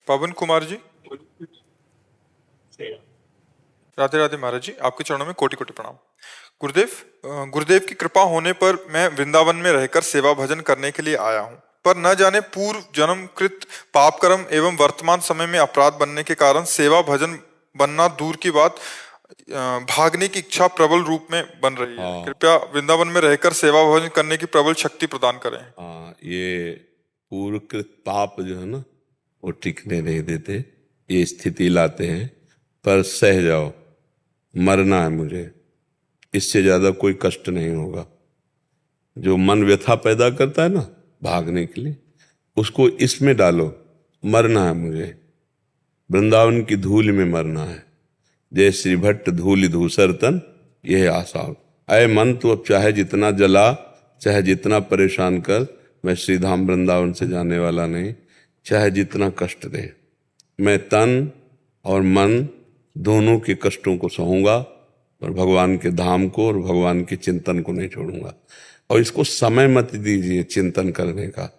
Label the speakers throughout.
Speaker 1: पवन कुमार जी, राधे राधे महाराज जी, आपके चरणों में कोटि कोटि प्रणाम। गुरुदेव, गुरुदेव की कृपा होने पर मैं वृंदावन में रहकर सेवा भजन करने के लिए आया हूँ, पर न जाने पूर्व जन्म कृत पाप कर्म एवं वर्तमान समय में अपराध बनने के कारण सेवा भजन बनना दूर की बात, भागने की इच्छा प्रबल रूप में बन रही है। कृपया वृंदावन में रहकर सेवा भजन करने की प्रबल शक्ति प्रदान करें।
Speaker 2: ये पूर्वकृत पाप जो है ना, वो टिकने नहीं देते, ये स्थिति लाते हैं। पर सह जाओ, मरना है मुझे, इससे ज्यादा कोई कष्ट नहीं होगा। जो मन व्यथा पैदा करता है ना भागने के लिए, उसको इसमें डालो, मरना है मुझे, वृंदावन की धूल में मरना है। जय श्री भट्ट धूल धूसर तन, यह आशा। अय मन, तो अब चाहे जितना जला, चाहे जितना परेशान कर, मैं श्रीधाम वृंदावन से जाने वाला नहीं। चाहे जितना कष्ट दे, मैं तन और मन दोनों के कष्टों को सहूंगा, और भगवान के धाम को और भगवान के चिंतन को नहीं छोड़ूंगा। और इसको समय मत दीजिए चिंतन करने का,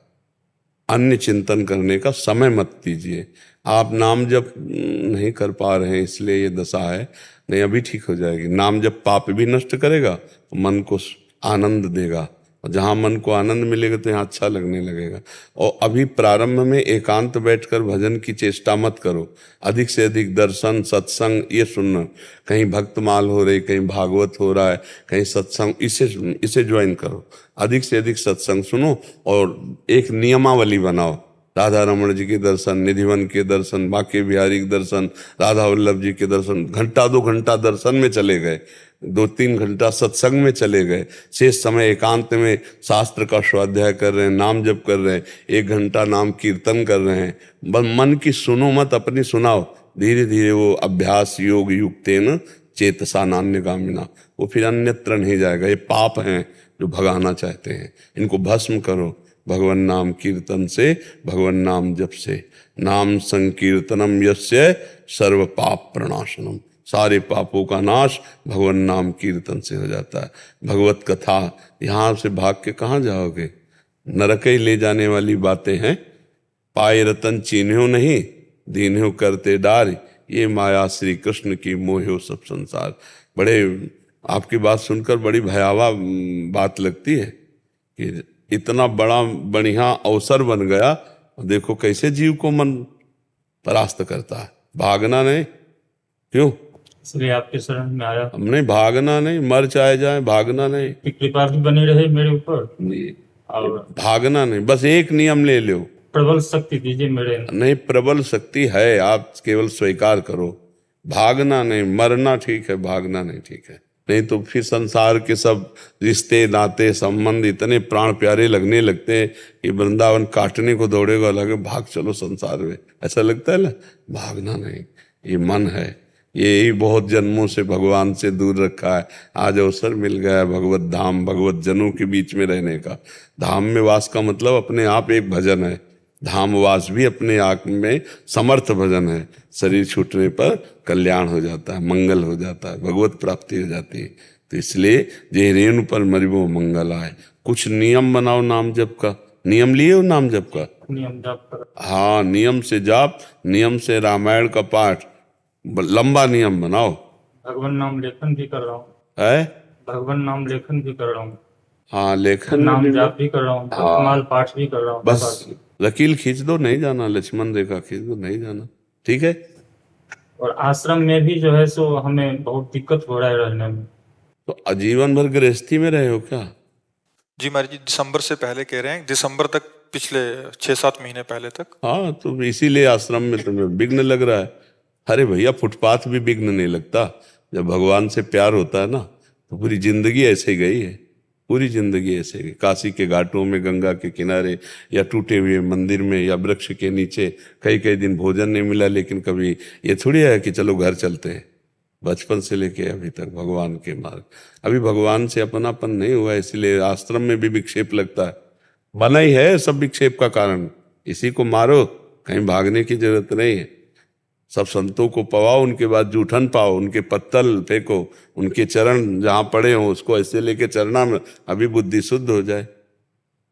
Speaker 2: अन्य चिंतन करने का समय मत दीजिए। आप नाम जप नहीं कर पा रहे हैं इसलिए ये दशा है, नहीं अभी ठीक हो जाएगी। नाम जप पाप भी नष्ट करेगा, मन को आनंद देगा, और जहाँ मन को आनंद मिलेगा तो यहाँ अच्छा लगने लगेगा। और अभी प्रारंभ में एकांत बैठकर भजन की चेष्टा मत करो, अधिक से अधिक दर्शन सत्संग ये सुनना। कहीं भक्तमाल हो रही, कहीं भागवत हो रहा है, कहीं सत्संग, इसे ज्वाइन करो। अधिक से अधिक सत्संग सुनो और एक नियमावली बनाओ। राधा रमण जी के दर्शन, निधिवन के दर्शन, बांके बिहारी के दर्शन, राधा वल्लभ जी के दर्शन, घंटा 2 घंटा दर्शन में चले गए, 2-3 घंटा सत्संग में चले गए, शेष समय एकांत में शास्त्र का स्वाध्याय कर रहे हैं, नाम जप कर रहे हैं, 1 घंटा नाम कीर्तन कर रहे हैं। बस मन की सुनो मत, अपनी सुनाओ। धीरे धीरे वो अभ्यास योग युक्तेन चेतसा नान्यगामिना, वो फिर अन्यत्र नहीं जाएगा। ये पाप हैं जो भगाना चाहते हैं, इनको भस्म करो भगवन नाम कीर्तन से, भगवन नाम जप से। नाम संकीर्तनम यस्य सर्व पाप प्रणाशनम, सारे पापों का नाश भगवन नाम कीर्तन से हो जाता है। भगवत कथा, यहाँ से भाग के कहाँ जाओगे? नरक ही ले जाने वाली बातें हैं। पाए रतन चीन्ह्यो नहीं, दीन्ह्यो करते डार, ये माया श्री कृष्ण की मोह्यो सब संसार। बड़े आपकी बात सुनकर बड़ी भयावह बात लगती है कि इतना बड़ा बढ़िया अवसर बन गया, देखो कैसे जीव को मन परास्त करता है। भागना नहीं, क्यों?
Speaker 3: इसलिए आपके शरण में आया।
Speaker 2: हमने भागना नहीं, मर चाहे जाए, भागना नहीं।
Speaker 3: कृपा भी बनी रहे मेरे ऊपर,
Speaker 2: और भागना नहीं, बस एक नियम ले लो,
Speaker 3: प्रबल शक्ति दीजिए मेरे।
Speaker 2: नहीं, प्रबल शक्ति है, आप केवल स्वीकार करो। भागना नहीं, मरना ठीक है, भागना नहीं ठीक है। नहीं तो फिर संसार के सब रिश्ते नाते संबंध इतने प्राण प्यारे लगने लगते हैं कि वृंदावन काटने को दौड़ेगा, लगे भाग चलो संसार में, ऐसा लगता है ना। भागना नहीं, ये मन है, ये बहुत जन्मों से भगवान से दूर रखा है, आज अवसर मिल गया है भगवत धाम भगवत जनों के बीच में रहने का। धाम में वास का मतलब अपने आप एक भजन है, धामवास भी अपने आप में समर्थ भजन है। शरीर छूटने पर कल्याण हो जाता है, मंगल हो जाता है, भगवत प्राप्ति हो जाती है। तो इसलिए जे रेणु पर मरिबो मंगल आए। कुछ नियम बनाओ नाम जप का। नियम लिए हो नाम जप का?
Speaker 3: नियम जाप।
Speaker 2: हाँ, नियम से जाप, नियम से रामायण का पाठ, लंबा नियम बनाओ।
Speaker 3: भगवान नाम लेखन भी कर रहा हूँ
Speaker 2: है,
Speaker 3: भगवान नाम लेखन भी कर रहा हूँ।
Speaker 2: हाँ, लेखन
Speaker 3: नाम जाप भी कर रहा हूँ, कमाल पाठ भी कर रहा हूँ।
Speaker 2: बस लकीर खींच दो, नहीं जाना, लक्ष्मण रेखा खींच दो, नहीं जाना, ठीक है।
Speaker 3: और आश्रम में भी जो है सो हमें बहुत दिक्कत हो रहा है रहने में।
Speaker 2: तो आजीवन भर गृहस्थी में रहे हो क्या?
Speaker 1: जी महाराज जी, दिसंबर से पहले कह रहे हैं, दिसंबर तक, पिछले 6-7 महीने पहले तक।
Speaker 2: हाँ, तो इसीलिए आश्रम में तुम्हें विघ्न लग रहा है। अरे भैया, फुटपाथ भी विघ्न नहीं लगता। जब भगवान से प्यार होता है ना, तो पूरी जिंदगी ऐसे गई है, पूरी जिंदगी ऐसे गई। काशी के घाटों में, गंगा के किनारे, या टूटे हुए मंदिर में, या वृक्ष के नीचे, कई कई दिन भोजन नहीं मिला, लेकिन कभी ये थोड़ी है कि चलो घर चलते हैं। बचपन से लेके अभी तक भगवान के मार्ग। अभी भगवान से अपनापन नहीं हुआ, इसलिए आश्रम में भी विक्षेप लगता है। बना ही है सब विक्षेप का कारण। इसी को मारो, कहीं भागने की जरूरत नहीं है। सब संतों को पवाओ, उनके बाद जूठन पाओ, उनके पत्तल फेंको, उनके चरण जहाँ पड़े हो उसको ऐसे लेके चलना में, अभी बुद्धि शुद्ध हो जाए।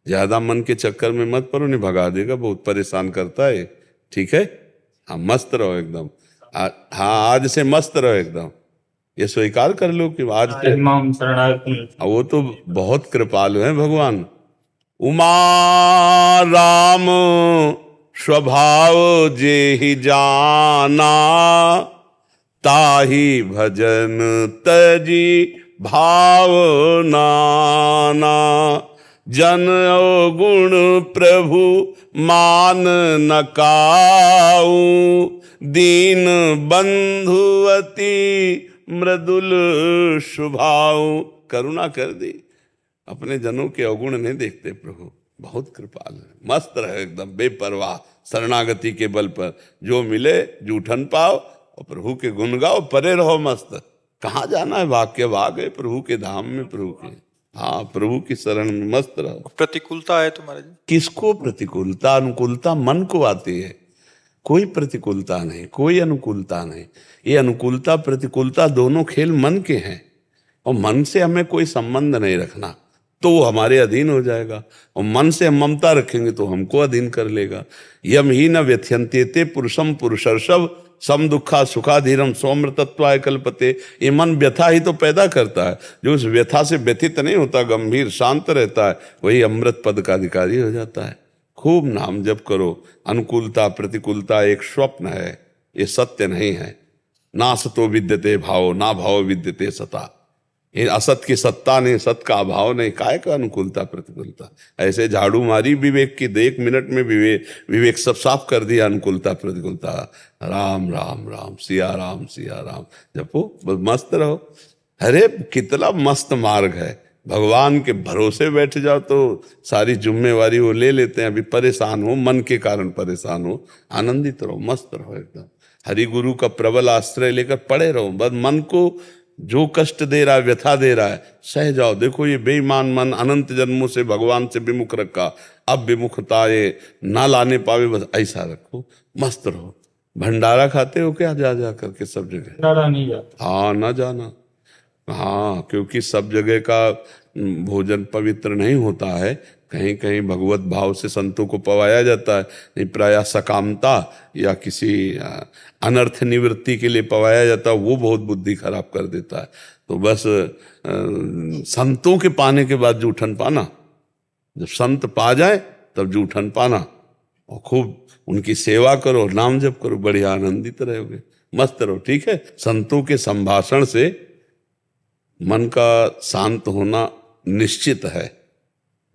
Speaker 2: ज्यादा मन के चक्कर में मत पड़ो, नहीं भगा देगा, बहुत परेशान करता है, ठीक है। हाँ मस्त रहो एकदम। हाँ आज से मस्त रहो एकदम, ये स्वीकार कर लो कि आज से।
Speaker 3: इमाम शरणागति।
Speaker 2: वो तो बहुत कृपालु हैं भगवान। उमा राम स्वभाव जेहि जाना, ताहि भजन तजी भाव नाना। जन गुण प्रभु मान न काऊ, दीन बंधुवती मृदुल स्वभाव। करुणा कर दी, अपने जनों के अवगुण नहीं देखते प्रभु, बहुत कृपाल है। मस्त रहे एकदम बेपरवाह, शरणागति के बल पर जो मिले जूठन पाओ और प्रभु के गुण गाओ, परे रहो मस्त। कहाँ जाना है, भाग के भाग है प्रभु के धाम में, प्रभु के, हाँ प्रभु की शरण में मस्त रहो।
Speaker 1: प्रतिकूलता है तो महाराज जी?
Speaker 2: किसको प्रतिकूलता, अनुकूलता मन को आती है, कोई प्रतिकूलता नहीं, कोई अनुकूलता नहीं। ये अनुकूलता प्रतिकूलता दोनों खेल मन के हैं, और मन से हमें कोई संबंध नहीं रखना तो वो हमारे अधीन हो जाएगा, और मन से हम ममता रखेंगे तो हमको अधीन कर लेगा। यम ही न व्यथ्यंत्यते पुरुषम पुरुषर्षभ, सम दुखा सुखाधीरम सौम्रतत्वाय कल्पते। ये मन व्यथा ही तो पैदा करता है, जो उस व्यथा से व्यथित नहीं होता, गंभीर शांत रहता है, वही अमृत पद का अधिकारी हो जाता है। खूब नाम जप करो। अनुकूलता प्रतिकूलता एक स्वप्न है, ये सत्य नहीं है। ना सतो विद्यते भाव, ना भाव विद्यते सता। ये असत की सत्ता नहीं, सत का अभाव नहीं, काय का अनुकूलता प्रतिकूलता। ऐसे झाड़ू मारी विवेक की, 1 मिनट में विवेक सब साफ कर दिया। अनुकूलता प्रतिकूलता, राम राम राम, सिया राम जपो, बस मस्त रहो। अरे कितना मस्त मार्ग है, भगवान के भरोसे बैठ जाओ तो सारी जिम्मेवारी वो ले लेते हैं। अभी परेशान हो, मन के कारण परेशान हो, आनंदित रहो, मस्त रहो एकदम। हरि गुरु का प्रबल आश्रय लेकर पड़े रहो, बस मन को जो कष्ट दे रहा है, व्यथा दे रहा है, सह जाओ। देखो ये बेईमान मन अनंत जन्मों से भगवान से विमुख रखा, अब विमुखता ये ना लाने पावे, बस ऐसा रखो, मस्त रहो। भंडारा खाते हो क्या जा जा करके सब जगह?
Speaker 3: भंडारा नहीं जाता।
Speaker 2: हाँ ना जाना, हाँ क्योंकि सब जगह का भोजन पवित्र नहीं होता है, कहीं कहीं भगवत भाव से संतों को पवाया जाता है, नहीं प्रायः सकामता या किसी अनर्थ निवृत्ति के लिए पवाया जाता है, वो बहुत बुद्धि खराब कर देता है। तो बस संतों के पाने के बाद जूठन पाना, जब संत पा जाए तब जूठन पाना, और खूब उनकी सेवा करो, नाम जप करो, बढ़िया आनंदित रहोगे, मस्त रहो। ठीक है, संतों के संभाषण से मन का शांत होना निश्चित है,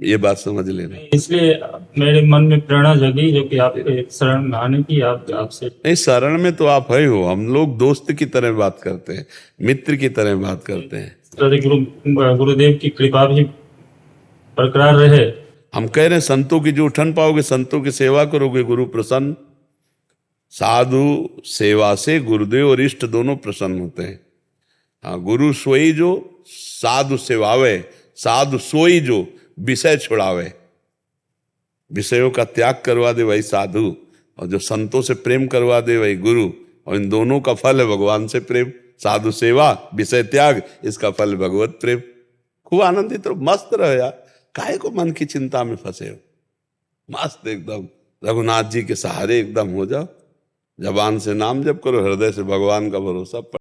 Speaker 2: ये बात समझ लेना।
Speaker 3: इसलिए मेरे मन में प्रेरणा जगी जो कि आपके शरण में आने की, आपसे।
Speaker 2: नहीं, शरण में तो आप है हो, हम लोग दोस्त की तरह बात करते हैं, मित्र की तरह बात करते हैं।
Speaker 3: गुरुदेव की कृपा भी बरकरार रहे।
Speaker 2: हम कह रहे हैं संतों की जो उठन पाओगे, संतों की सेवा करोगे, गुरु प्रसन्न। साधु सेवा से गुरुदेव और इष्ट दोनों प्रसन्न होते हैं। हाँ, गुरु सोई जो साधु सेवावे, साधु सोई जो विषय छुड़ावे, विषयों का त्याग करवा दे वही साधु, और जो संतों से प्रेम करवा दे वही गुरु। और इन दोनों का फल है भगवान से प्रेम। साधु सेवा, विषय त्याग, इसका फल भगवत प्रेम। खूब आनंदित रहो, मस्त रहो यार, काहे को मन की चिंता में फंसे हो, मस्त एकदम रघुनाथ जी के सहारे एकदम हो जाओ। जबान से नाम जप करो, हृदय से भगवान का भरोसा।